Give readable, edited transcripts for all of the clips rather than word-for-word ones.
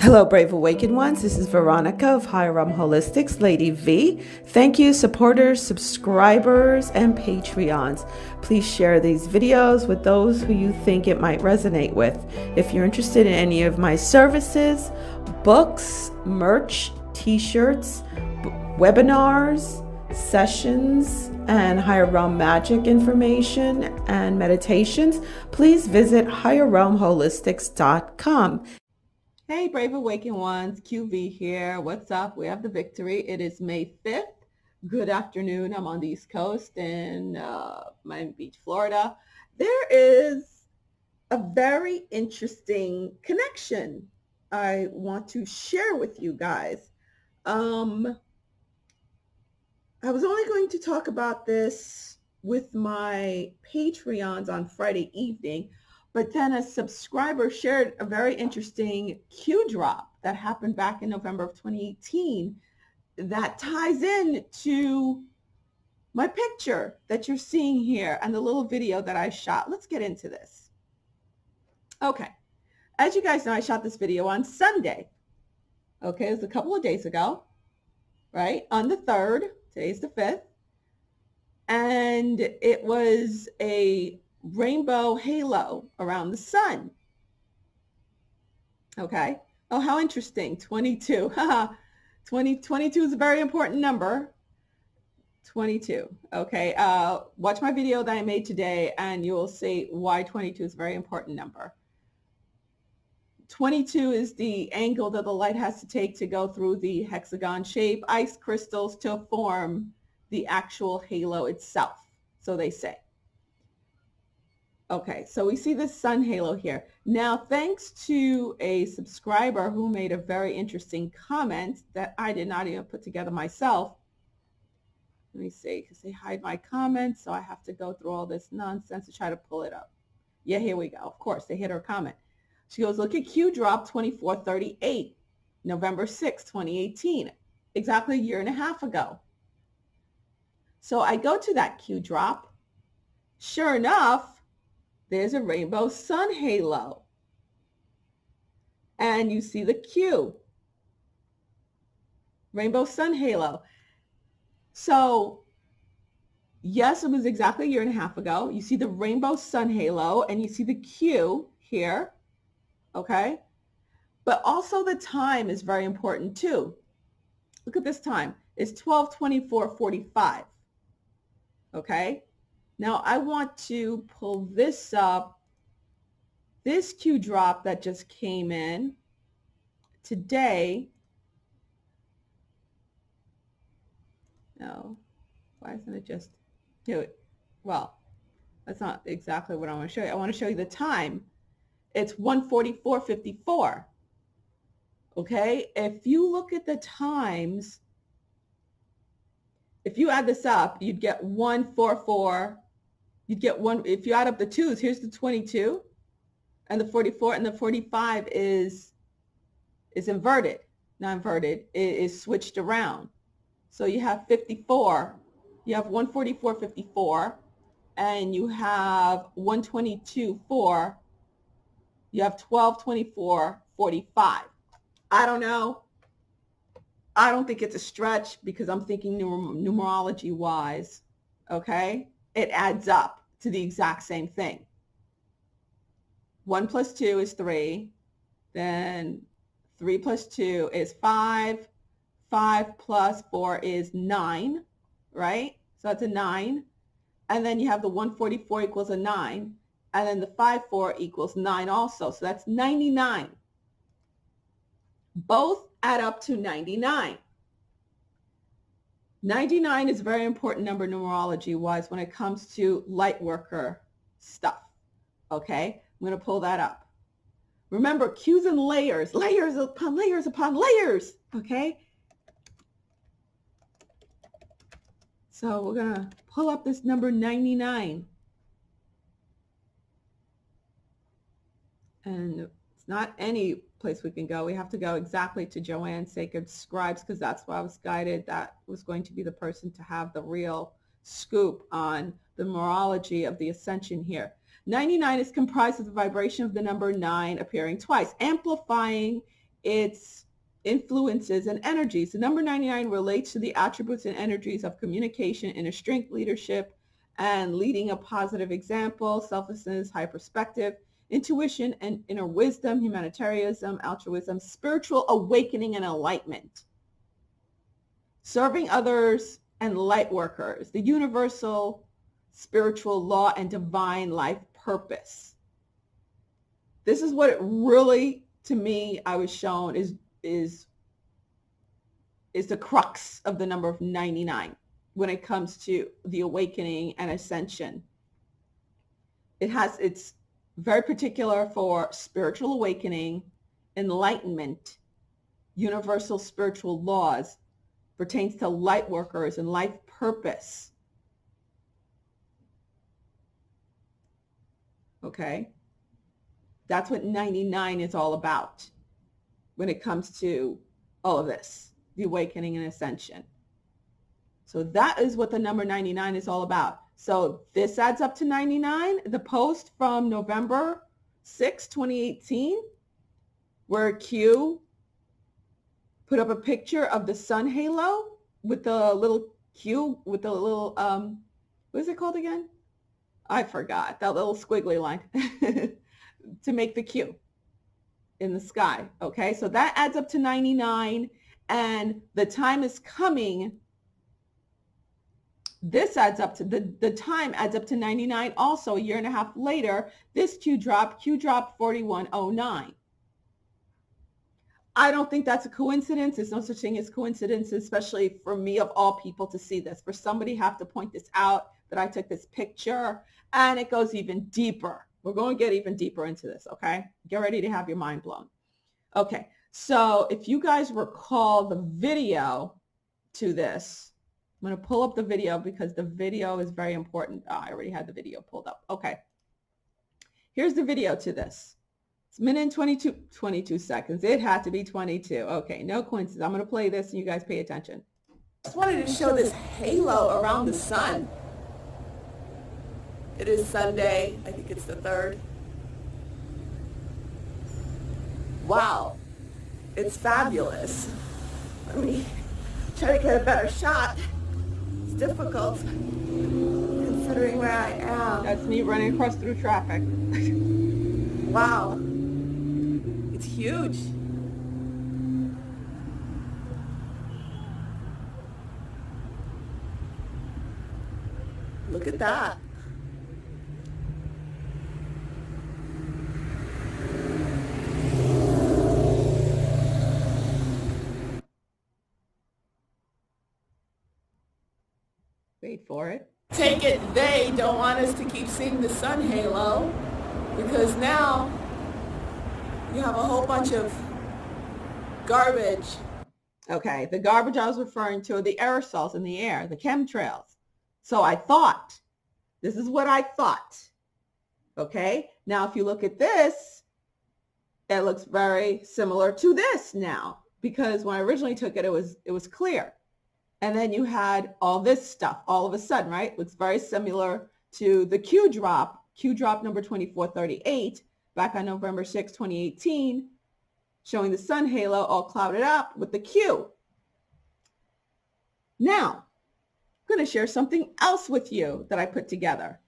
Hello, Brave Awakened Ones. This is Veronica of Higher Realm Holistics, Lady V. Thank you, supporters, subscribers, and Patreons. Please share these videos with those who you think it might resonate with. If you're interested in any of my services, books, merch, t-shirts, webinars, sessions, and higher realm magic information and meditations, please visit higherrealmholistics.com. Hey, Brave Awakened Ones, QV here. What's up? We have the victory. It is May 5th. Good afternoon. I'm on the East Coast in Miami Beach, Florida. There is a very interesting connection I want to share with you guys. I was only going to talk about this with my Patreons on Friday evening, but then a subscriber shared a very interesting Q drop that happened back in November of 2018 that ties in to my picture that you're seeing here and the little video that I shot. Let's get into this. Okay. As you guys know, I shot this video on Sunday. Okay, it was a couple of days ago, right? On the 3rd, today's the 5th. And it was a rainbow halo around the sun. Okay. Oh, how interesting. 22. 22 is a very important number. 22. Okay. Watch my video that I made today and you'll see why 22 is a very important number. 22 is the angle that the light has to take to go through the hexagon shape ice crystals to form the actual halo itself. So they say. Okay, so we see this sun halo here. Now, thanks to a subscriber who made a very interesting comment that I did not even put together myself. Let me see, because they hide my comments, so I have to go through all this nonsense to try to pull it up. Yeah, here we go. Of course, they hit her comment. She goes, look at Q drop 2438, November 6, 2018, exactly a year and a half ago. So I go to that Q drop. Sure enough, there's a rainbow sun halo. And you see the Q. Rainbow sun halo. So, yes, it was exactly a year and a half ago. You see the rainbow sun halo and you see the Q here. Okay? But also the time is very important too. Look at this time. It's 12:24:45. Okay? Now I want to pull this up, this Q drop that just came in today. No, why isn't it just do it? Well, that's not exactly what I want to show you. I want to show you the time. It's 1:44:54. Okay, if you look at the times, if you add this up, you'd get 144. You'd get one, if you add up the twos, here's the 22 and the 44 and the 45 is inverted, not inverted, it is switched around. So you have 54, you have 144:54 and you have 122:4, you have 12:24:45. I don't know. I don't think it's a stretch because I'm thinking numerology wise, okay? It adds up to the exact same thing. 1 plus 2 is 3. Then 3 plus 2 is 5. 5 plus 4 is 9, right? So that's a 9. And then you have the 144 equals a 9. And then the 54 equals 9 also. So that's 99. Both add up to 99. 99 is a very important number numerology-wise when it comes to light worker stuff, okay? I'm going to pull that up. Remember, Q's and layers, layers upon layers upon layers, okay? So we're going to pull up this number 99. And it's not any place we can go. We have to go exactly to Joanne Sacred Scribes because that's why I was guided. That was going to be the person to have the real scoop on the numerology of the ascension here. 99 is comprised of the vibration of the number 9 appearing twice, amplifying its influences and energies. The number 99 relates to the attributes and energies of communication, inner strength, leadership, and leading a positive example, selflessness, high perspective, intuition and inner wisdom, humanitarianism, altruism, spiritual awakening and enlightenment, serving others and light workers, the universal spiritual law and divine life purpose. This is what it really, to me, I was shown is the crux of the number of 99 when it comes to the awakening and ascension. It's very particular for spiritual awakening, enlightenment, universal spiritual laws, pertains to light workers and life purpose. Okay? That's what 99 is all about when it comes to all of this, the awakening and ascension. So that is what the number 99 is all about. So this adds up to 99. The post from November 6, 2018, where Q put up a picture of the sun halo with the little Q, with the little, what is it called again? I forgot, that little squiggly line to make the Q in the sky. Okay, so that adds up to 99, and the time is coming. This adds up to, the time adds up to 99 also a year and a half later. This Q drop 4109. I don't think that's a coincidence. There's no such thing as coincidence, especially for me of all people to see this. For somebody have to point this out that I took this picture, and it goes even deeper. We're going to get even deeper into this, okay? Get ready to have your mind blown. Okay, so if you guys recall the video to this, I'm going to pull up the video because the video is very important. Oh, I already had the video pulled up. Okay, here's the video to this. It's a minute and 22 seconds. It had to be 22. Okay, no coincidence. I'm going to play this and you guys pay attention. Just wanted to show this halo around the sun. It is Sunday. I think it's the 3rd. Wow. It's fabulous. Let me try to get a better shot. It's difficult considering where I am. That's me running across through traffic. Wow. It's huge. Look at that. Wait for it. Take it they don't want us to keep seeing the sun halo, because now you have a whole bunch of garbage. Okay, the garbage I was referring to are the aerosols in the air, the chemtrails. So I thought, this is what I thought. Okay, now if you look at this, it looks very similar to this now, because when I originally took it, it was clear. And then you had all this stuff all of a sudden, right? It looks very similar to the Q drop number 2438, back on November 6, 2018, showing the sun halo all clouded up with the Q. Now, I'm going to share something else with you that I put together.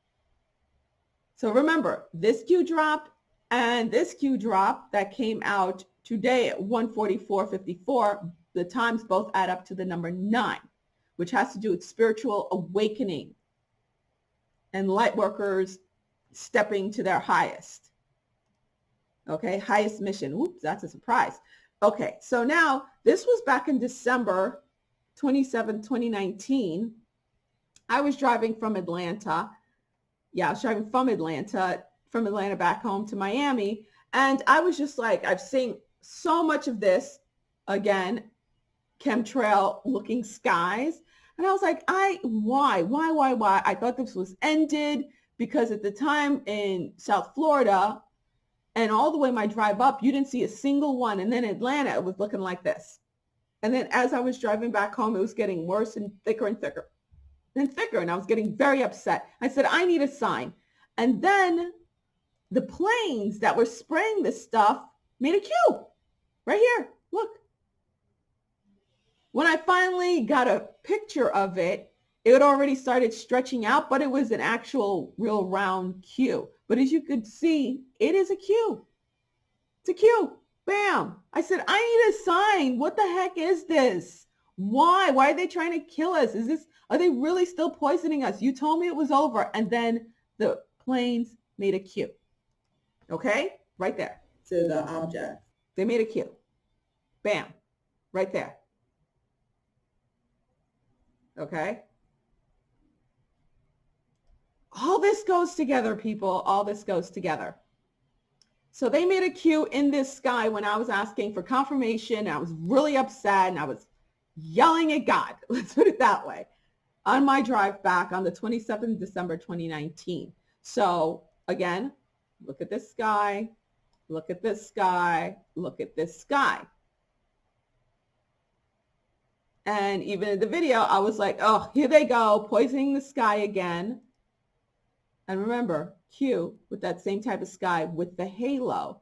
So remember, this Q drop and this Q drop that came out today at 1:44:54, the times both add up to the number 9, which has to do with spiritual awakening and light workers stepping to their highest. Okay, highest mission. Oops, that's a surprise. Okay, so now this was back in December 27, 2019. I was driving from Atlanta. Yeah, I was driving from Atlanta back home to Miami. And I was just like, I've seen so much of this, again, chemtrail looking skies. And I was like, why? I thought this was ended because at the time in South Florida and all the way my drive up, you didn't see a single one. And then Atlanta, it was looking like this. And then as I was driving back home, it was getting worse and thicker and thicker and thicker. And I was getting very upset. I said, I need a sign. And then the planes that were spraying this stuff made a Q. Right here, look. When I finally got a picture of it, it had already started stretching out, but it was an actual real round Q. But as you could see, it is a Q. It's a Q. Bam. I said, I need a sign. What the heck is this? Why? Why are they trying to kill us? Are they really still poisoning us? You told me it was over. And then the planes made a Q. Okay? Right there. To the object. They made a Q. Bam. Right there. Okay? All this goes together, people. All this goes together. So they made a Q in this sky when I was asking for confirmation. I was really upset and I was yelling at God. Let's put it that way. On my drive back on the 27th of December, 2019. So again, look at this sky. Look at this sky. Look at this sky. And even in the video, I was like, oh, here they go, poisoning the sky again. And remember, Q with that same type of sky with the halo.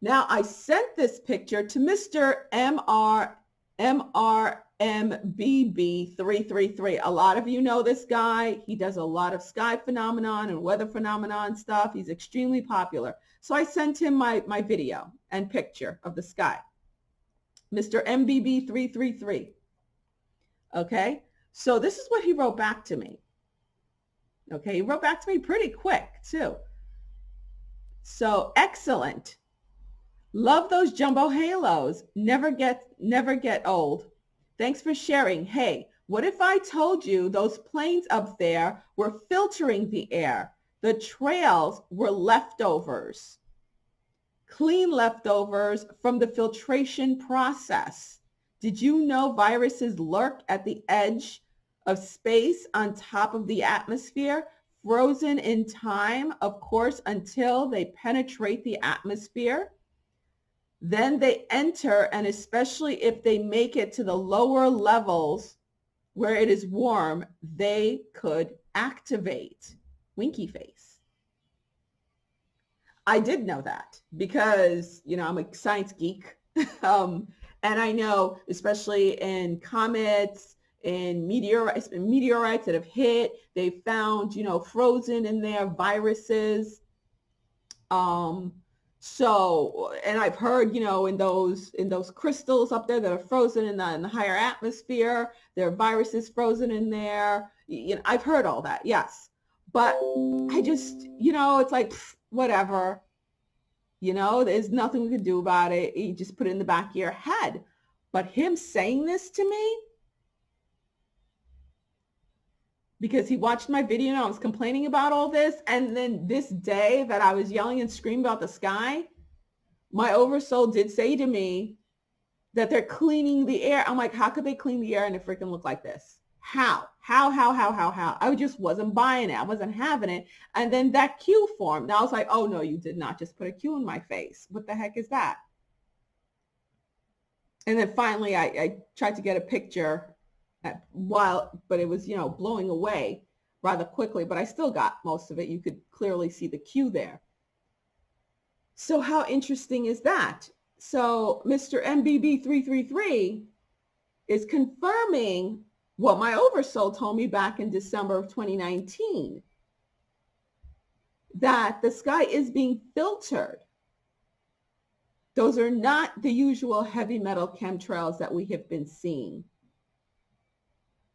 Now, I sent this picture to Mr. MRMBB333. A lot of you know this guy. He does a lot of sky phenomenon and weather phenomenon stuff. He's extremely popular. So I sent him my video and picture of the sky. Mr. MBB333. Okay, so this is what he wrote back to me. Okay, he wrote back to me pretty quick too. So excellent. Love those jumbo halos. Never get old. Thanks for sharing. Hey, what if I told you those planes up there were filtering the air? The trails were leftovers. Clean leftovers from the filtration process. Did you know viruses lurk at the edge of space on top of the atmosphere, frozen in time, of course, until they penetrate the atmosphere? Then they enter, and especially if they make it to the lower levels where it is warm, they could activate. Winky face. I did know that because, I'm a science geek. And I know, especially in comets, in meteorites that have hit, they found, frozen in there viruses. So, and I've heard, in those crystals up there that are frozen in the higher atmosphere, there are viruses frozen in there. I've heard all that, yes. But I just, it's like, whatever. There's nothing we can do about it. You just put it in the back of your head. But him saying this to me, because he watched my video and I was complaining about all this, and then this day that I was yelling and screaming about the sky, my oversoul did say to me that they're cleaning the air. I'm like, how could they clean the air and it freaking look like this? How? I just wasn't buying it. I wasn't having it. And then that Q formed. Now I was like, oh no, you did not just put a Q in my face. What the heck is that? And then finally I tried to get a picture but it was, blowing away rather quickly, but I still got most of it. You could clearly see the Q there. So how interesting is that? So Mr. MBB333 is confirming what my oversoul told me back in December of 2019, that the sky is being filtered. Those are not the usual heavy metal chemtrails that we have been seeing.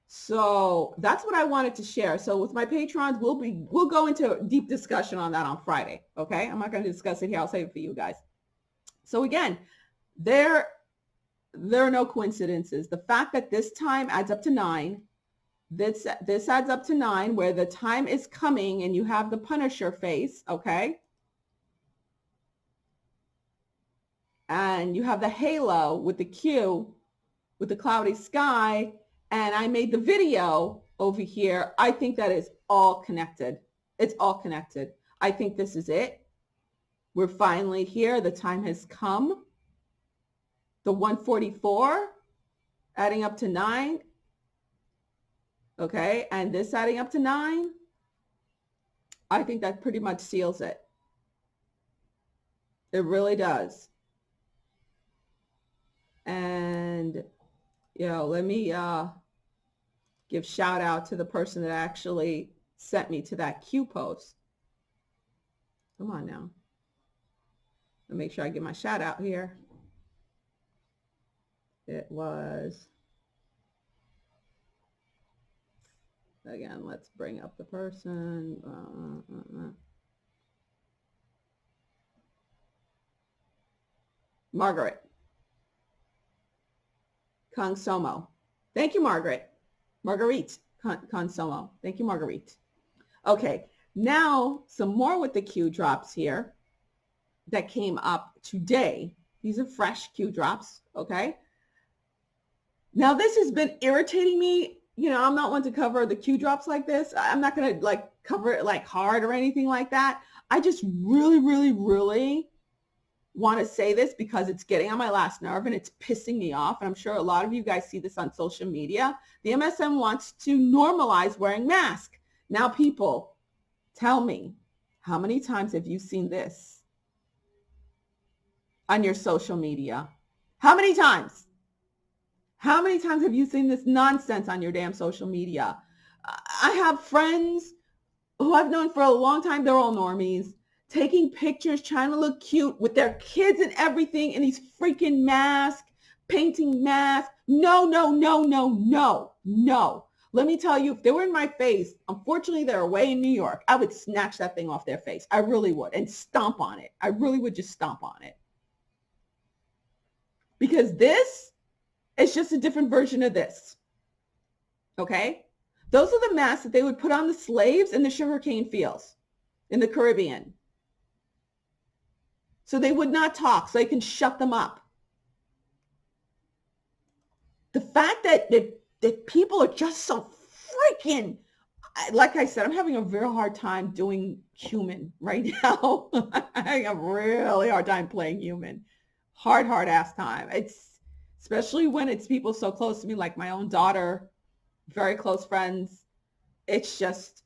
So that's what I wanted to share. So with my patrons, we'll go into a deep discussion on that on Friday. Okay. I'm not going to discuss it here. I'll save it for you guys. So again, there are no coincidences. The fact that this time adds up to 9, this adds up to 9, where the time is coming and you have the Punisher face. Okay. And you have the halo with the Q with the cloudy sky. And I made the video over here. I think that is all connected. It's all connected. I think this is it. We're finally here. The time has come. The 144 adding up to 9. Okay. And this adding up to 9. I think that pretty much seals it. It really does. Let me give shout out to the person that actually sent me to that Q post. Come on now. Let me make sure I get my shout out here. It was, again, let's bring up the person. Margaret Consomo. Thank you, Margaret. Marguerite Consomo. Thank you, Marguerite. Okay, now some more with the Q drops here that came up today. These are fresh Q drops, okay? Now this has been irritating me. I'm not one to cover the Q drops like this. I'm not going to like cover it like hard or anything like that. I just really, really, really want to say this because it's getting on my last nerve and it's pissing me off. And I'm sure a lot of you guys see this on social media. The MSM wants to normalize wearing masks. Now, people, tell me, how many times have you seen this on your social media? How many times? How many times have you seen this nonsense on your damn social media? I have friends who I've known for a long time. They're all normies, taking pictures, trying to look cute with their kids and everything in these freaking masks, painting masks. No, no, no, no, no, no. Let me tell you, if they were in my face, unfortunately, they're away in New York, I would snatch that thing off their face. I really would, and stomp on it. I really would just stomp on it. Because this is just a different version of this. Okay? Those are the masks that they would put on the slaves in the sugarcane fields in the Caribbean. So they would not talk, so they can shut them up. The fact that people are just so freaking, like I said, I'm having a very hard time doing human right now. I'm having a really hard time playing human. Hard ass time. It's especially when it's people so close to me, like my own daughter, very close friends. It's just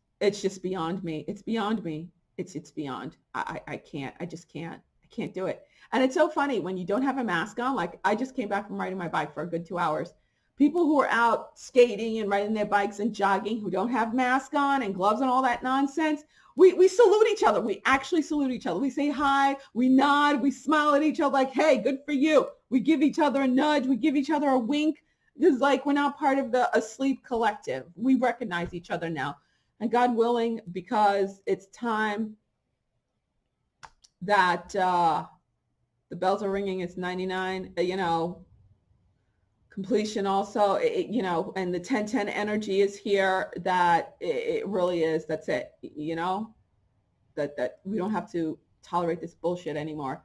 beyond me. It's beyond me. It's beyond. I can't. I just can't. I can't do it. And it's so funny when you don't have a mask on. Like I just came back from riding my bike for a good 2 hours. People who are out skating and riding their bikes and jogging who don't have masks on and gloves and all that nonsense, we salute each other. We actually salute each other. We say hi, we nod, we smile at each other like, hey, good for you. We give each other a nudge. We give each other a wink. It's like we're now part of the asleep collective. We recognize each other now. And God willing, because it's time that the bells are ringing, it's 99, completion also, and the 1010 energy is here, that it really is. That's it. That we don't have to tolerate this bullshit anymore.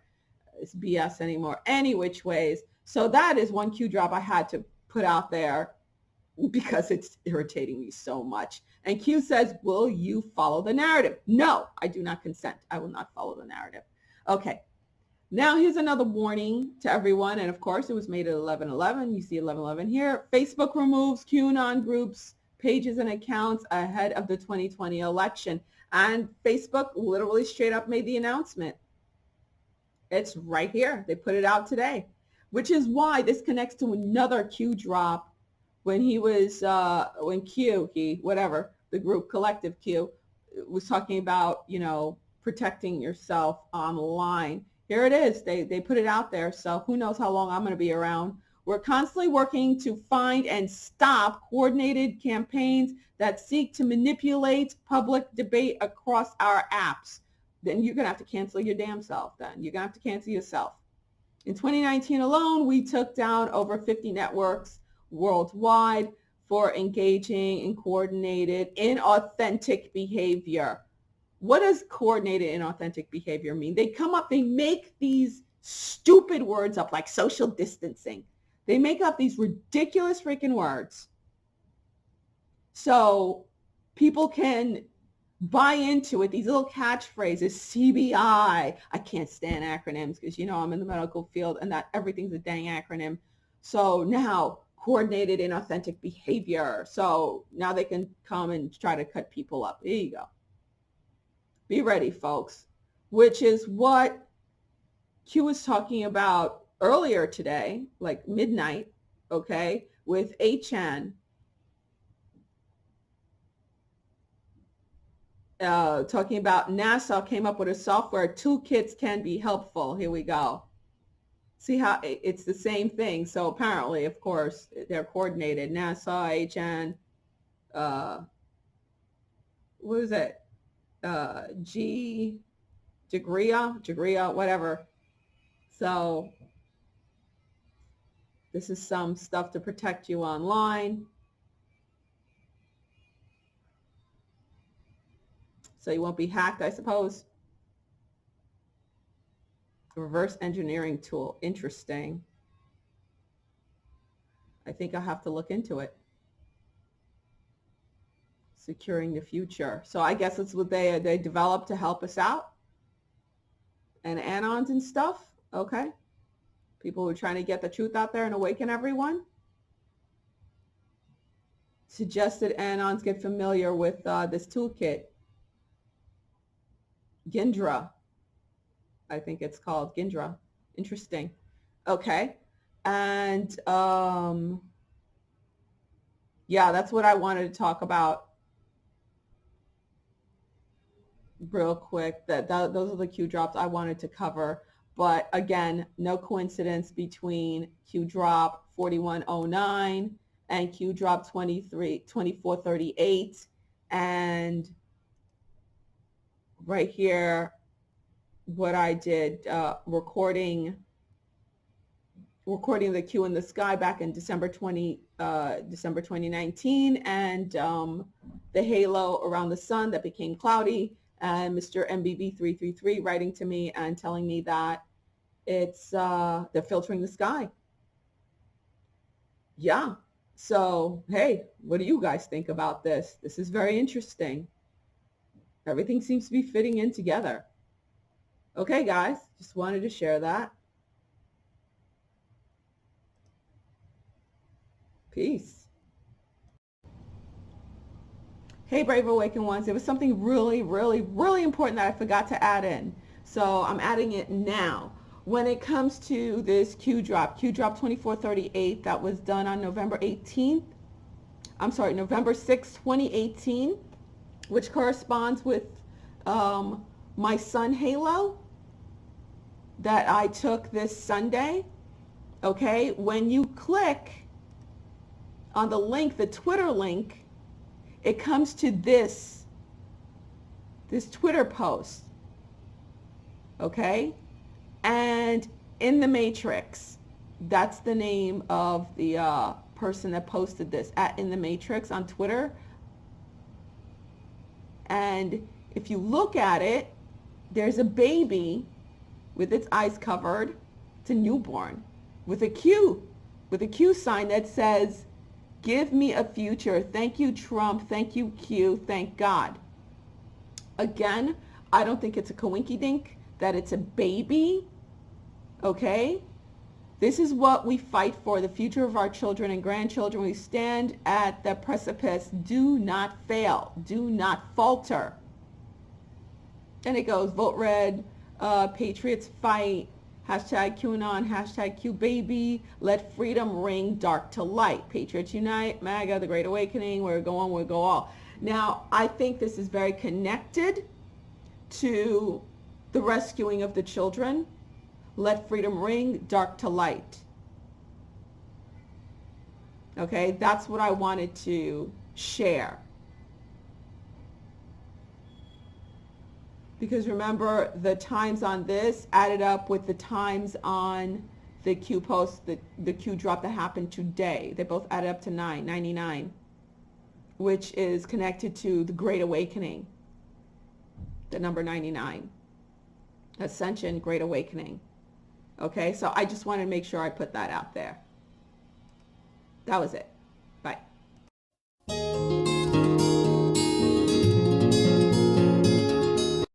It's BS anymore, any which ways. So that is one Q drop I had to put out there because it's irritating me so much. And Q says, will you follow the narrative? No, I do not consent. I will not follow the narrative. Okay. Now here's another warning to everyone. And of course, it was made at 11/11. You see 11/11 here. Facebook removes QAnon groups, pages, and accounts ahead of the 2020 election. And Facebook literally straight up made the announcement. It's right here. They put it out today, which is why this connects to another Q drop when he was, the group Collective Q was talking about, protecting yourself online. Here it is. They put it out there. So who knows how long I'm going to be around. We're constantly working to find and stop coordinated campaigns that seek to manipulate public debate across our apps. Then you're going to have to cancel your damn self then. You're going to have to cancel yourself. In 2019 alone, we took down over 50 networks worldwide for engaging in coordinated, inauthentic behavior. What does coordinated, inauthentic behavior mean? They make these stupid words up like social distancing. They make up these ridiculous freaking words so people can buy into it. These little catchphrases, CBI. I can't stand acronyms because, I'm in the medical field and that everything's a dang acronym. So now coordinated, inauthentic behavior. So now they can come and try to cut people up. There you go. Be ready, folks, which is what Q was talking about earlier today, like midnight, okay? with Achan, talking about NASA came up with a software. Toolkits can be helpful. Here we go. See how it's the same thing. So apparently, of course, they're coordinated. NASA, Achan, what is it? Jagria, whatever. So this is some stuff to protect you online. So you won't be hacked, I suppose. Reverse engineering tool. Interesting. I think I'll have to look into it. Securing the future. So I guess it's what they developed to help us out. And anons and stuff. Okay. People who are trying to get the truth out there and awaken everyone. Suggested anons get familiar with this toolkit. Gindra. I think it's called Gindra. Interesting. Okay. And yeah, that's what I wanted to talk about real quick. Those are the Q drops I wanted to cover. But again, no coincidence between Q drop 4109 and Q drop 2438. And right here, what I did, recording the Q in the sky back in December 2019, and the halo around the sun that became cloudy, and Mr. MBB333 writing to me and telling me that it's they're filtering the sky. Yeah. So, hey, what do you guys think about this? This is very interesting. Everything seems to be fitting in together. Okay, guys, just wanted to share that. Peace. Hey, Brave Awakened Ones. There was something really, really, really important that I forgot to add in. So I'm adding it now. When it comes to this Q drop 2438 that was done on November 6th, 2018, which corresponds with my sun halo that I took this Sunday. Okay, when you click on the link, the Twitter link, it comes to this Twitter post. Okay, and in the Matrix, that's the name of the person that posted this, at In the Matrix on Twitter. And if you look at it, there's a baby with its eyes covered. It's a newborn with a Q sign that says, "Give me a future. Thank you, Trump. Thank you, Q. Thank God." Again, I don't think it's a coinkydink that it's a baby. Okay? This is what we fight for, the future of our children and grandchildren. We stand at the precipice. Do not fail. Do not falter. And it goes, vote red, Patriots fight, hashtag QAnon, hashtag QBaby, let freedom ring dark to light. Patriots unite, MAGA, the Great Awakening, we'll go all. Now, I think this is very connected to the rescuing of the children. Let freedom ring dark to light. Okay, that's what I wanted to share. Because remember, the times on this added up with the times on the Q post, the Q drop that happened today. They both added up to 999, which is connected to the Great Awakening, the number 99. Ascension, Great Awakening. Okay, so I just wanted to make sure I put that out there. That was it.